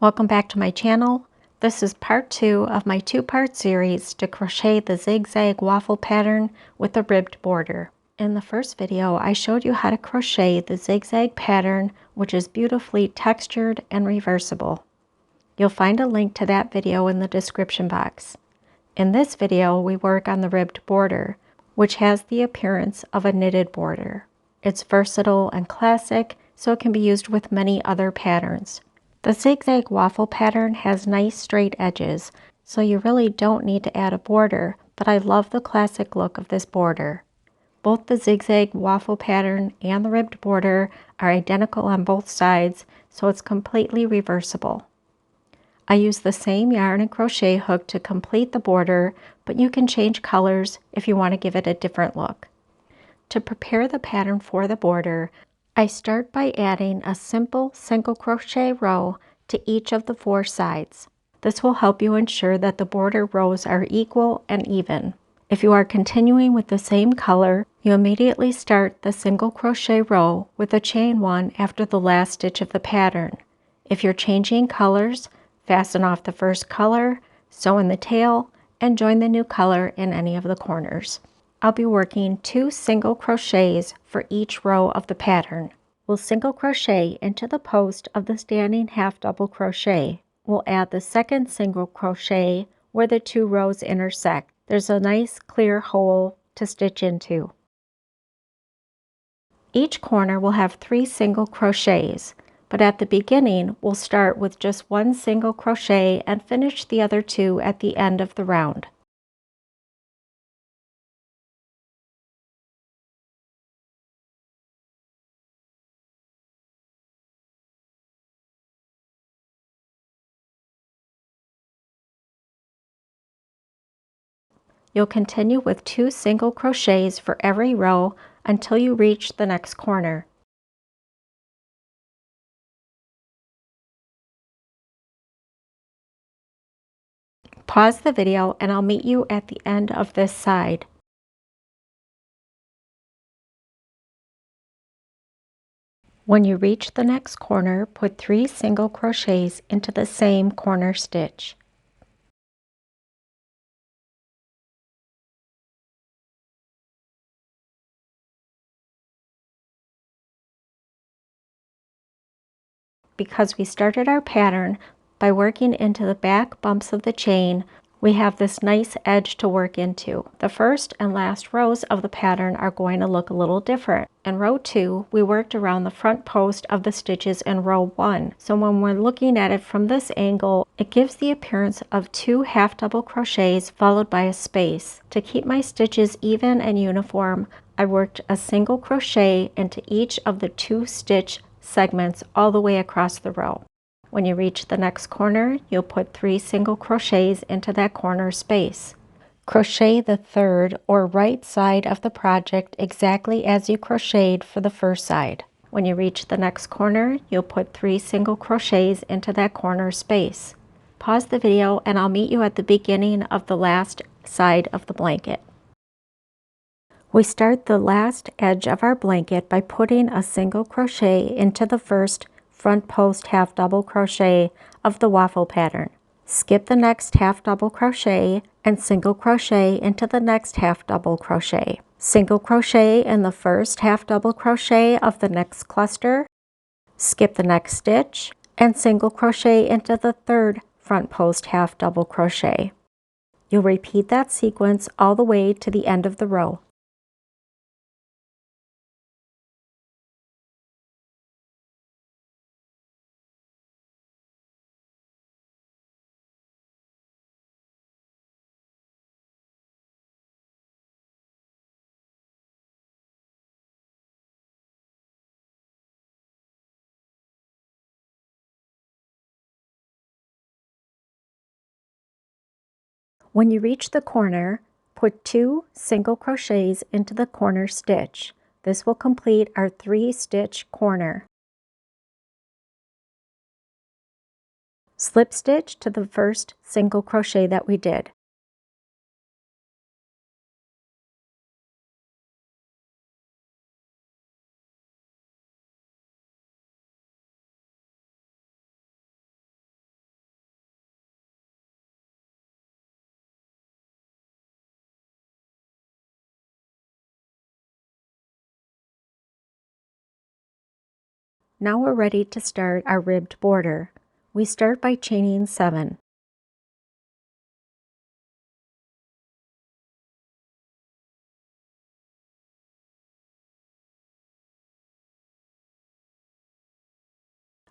Welcome back to my channel. This is part 2 of my two-part series to crochet the zigzag waffle pattern with a ribbed border. In the first video, I showed you how to crochet the zigzag pattern, which is beautifully textured and reversible. You'll find a link to that video in the description box. In this video, we work on the ribbed border, which has the appearance of a knitted border. It's versatile and classic, so it can be used with many other patterns. The zigzag waffle pattern has nice straight edges, so you really don't need to add a border, but I love the classic look of this border. Both the zigzag waffle pattern and the ribbed border are identical on both sides, so it's completely reversible. I use the same yarn and crochet hook to complete the border, but you can change colors if you want to give it a different look. To prepare the pattern for the border, I start by adding a simple single crochet row to each of the 4 sides. This will help you ensure that the border rows are equal and even. If you are continuing with the same color, you immediately start the single crochet row with a chain 1 after the last stitch of the pattern. If you're changing colors, fasten off the first color, sew in the tail, and join the new color in any of the corners. I'll be working 2 single crochets for each row of the pattern. We'll single crochet into the post of the standing half double crochet. We'll add the second single crochet where the 2 rows intersect. There's a nice clear hole to stitch into. Each corner will have 3 single crochets, but at the beginning we'll start with just 1 single crochet and finish the other 2 at the end of the round. You'll continue with 2 single crochets for every row until you reach the next corner. Pause the video and I'll meet you at the end of this side. When you reach the next corner, put 3 single crochets into the same corner stitch. Because we started our pattern by working into the back bumps of the chain, we have this nice edge to work into. The first and last rows of the pattern are going to look a little different. In row 2, we worked around the front post of the stitches in row 1. So when we're looking at it from this angle, it gives the appearance of 2 half double crochets followed by a space. To keep my stitches even and uniform, I worked a single crochet into each of the 2 stitch segments all the way across the row. When you reach the next corner, you'll put 3 single crochets into that corner space. Crochet the third or right side of the project exactly as you crocheted for the first side. When you reach the next corner, you'll put 3 single crochets into that corner space. Pause the video and I'll meet you at the beginning of the last side of the blanket. We start the last edge of our blanket by putting a single crochet into the first front post half double crochet of the waffle pattern. Skip the next half double crochet and single crochet into the next half double crochet. Single crochet in the first half double crochet of the next cluster. Skip the next stitch and single crochet into the third front post half double crochet. You'll repeat that sequence all the way to the end of the row. When you reach the corner, put 2 single crochets into the corner stitch. This will complete our 3-stitch corner. Slip stitch to the first single crochet that we did. Now we're ready to start our ribbed border. We start by chaining 7.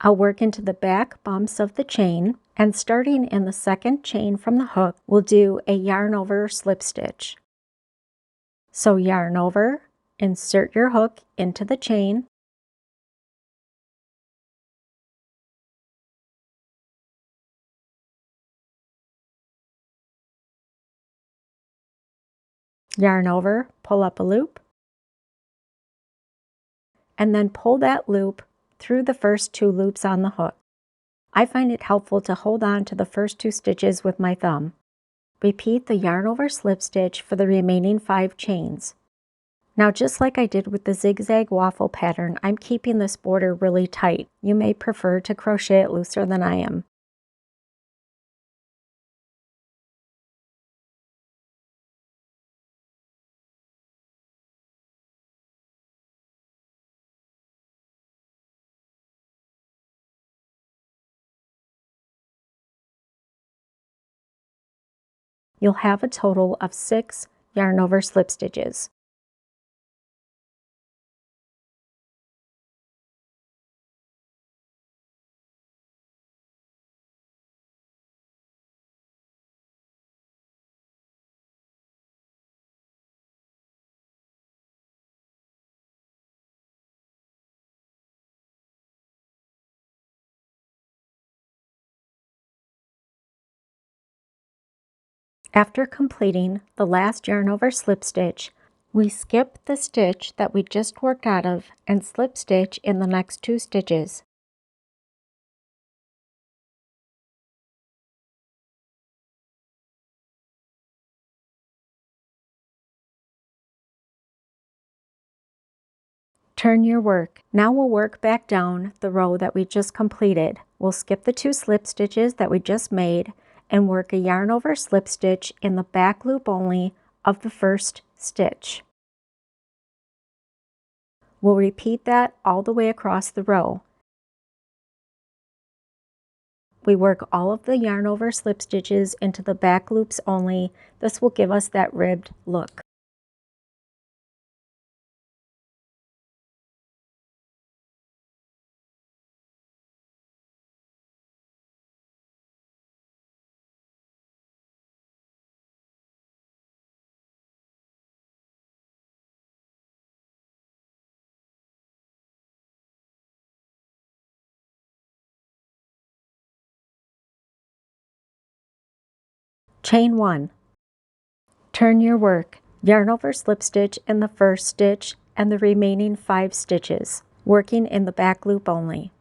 I'll work into the back bumps of the chain, and starting in the second chain from the hook, we'll do a yarn over slip stitch. So yarn over, insert your hook into the chain, yarn over, pull up a loop, and then pull that loop through the first 2 loops on the hook. I find it helpful to hold on to the first 2 stitches with my thumb. Repeat the yarn over slip stitch for the remaining 5 chains. Now, just like I did with the zigzag waffle pattern, I'm keeping this border really tight. You may prefer to crochet it looser than I am. You'll have a total of 6 yarn over slip stitches. After completing the last yarn over slip stitch, we skip the stitch that we just worked out of and slip stitch in the next 2 stitches. Turn your work. Now we'll work back down the row that we just completed. We'll skip the 2 slip stitches that we just made and work a yarn over slip stitch in the back loop only of the first stitch. We'll repeat that all the way across the row. We work all of the yarn over slip stitches into the back loops only. This will give us that ribbed look. Chain 1. Turn your work. Yarn over slip stitch in the first stitch and the remaining 5 stitches, working in the back loop only.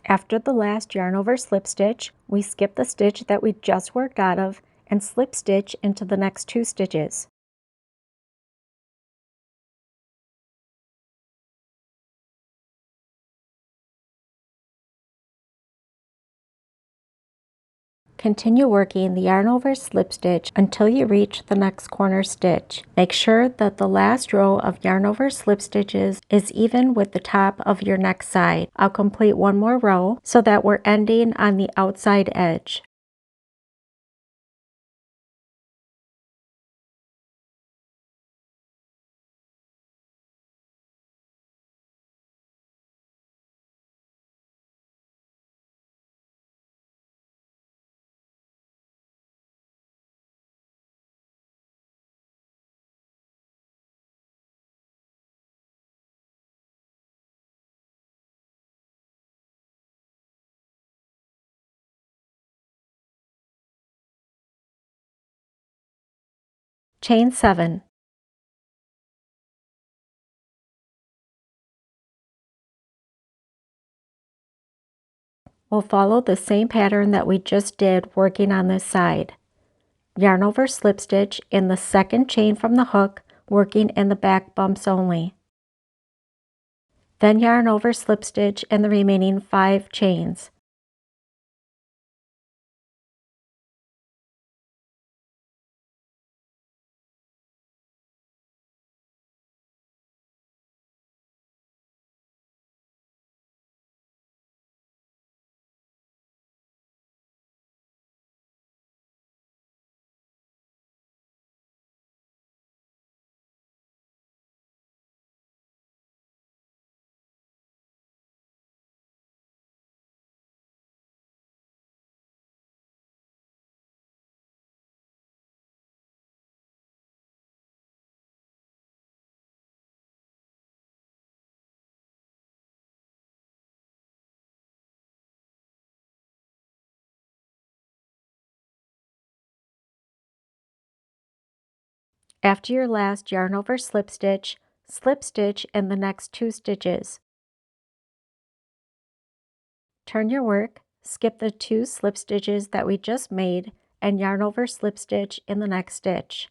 After the last yarn over slip stitch, we skip the stitch that we just worked out of and slip stitch into the next 2 stitches. Continue working the yarn over slip stitch until you reach the next corner stitch. Make sure that the last row of yarn over slip stitches is even with the top of your next side. I'll complete one more row so that we're ending on the outside edge. Chain 7. We'll follow the same pattern that we just did working on this side. Yarn over slip stitch in the second chain from the hook, working in the back bumps only. Then yarn over slip stitch in the remaining 5 chains. After your last yarn over slip stitch in the next 2 stitches. Turn your work, skip the 2 slip stitches that we just made, and yarn over slip stitch in the next stitch.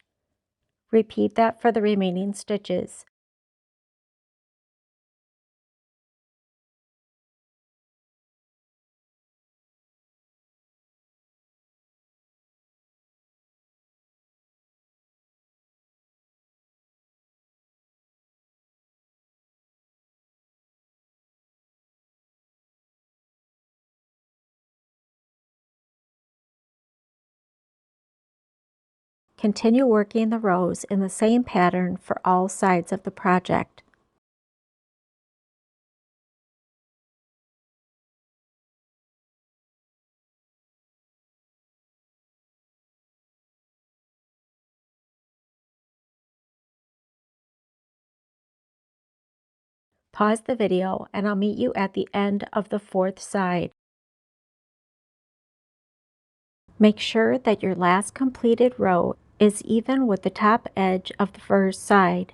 Repeat that for the remaining stitches. Continue working the rows in the same pattern for all sides of the project. Pause the video and I'll meet you at the end of the 4th side. Make sure that your last completed row is even with the top edge of the first side.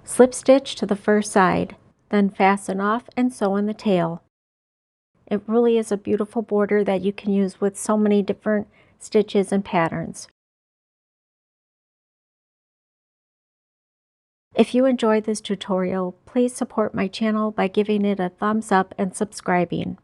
Slip stitch to the first side, then fasten off and sew in the tail. It really is a beautiful border that you can use with so many different stitches and patterns. If you enjoyed this tutorial, please support my channel by giving it a thumbs up and subscribing.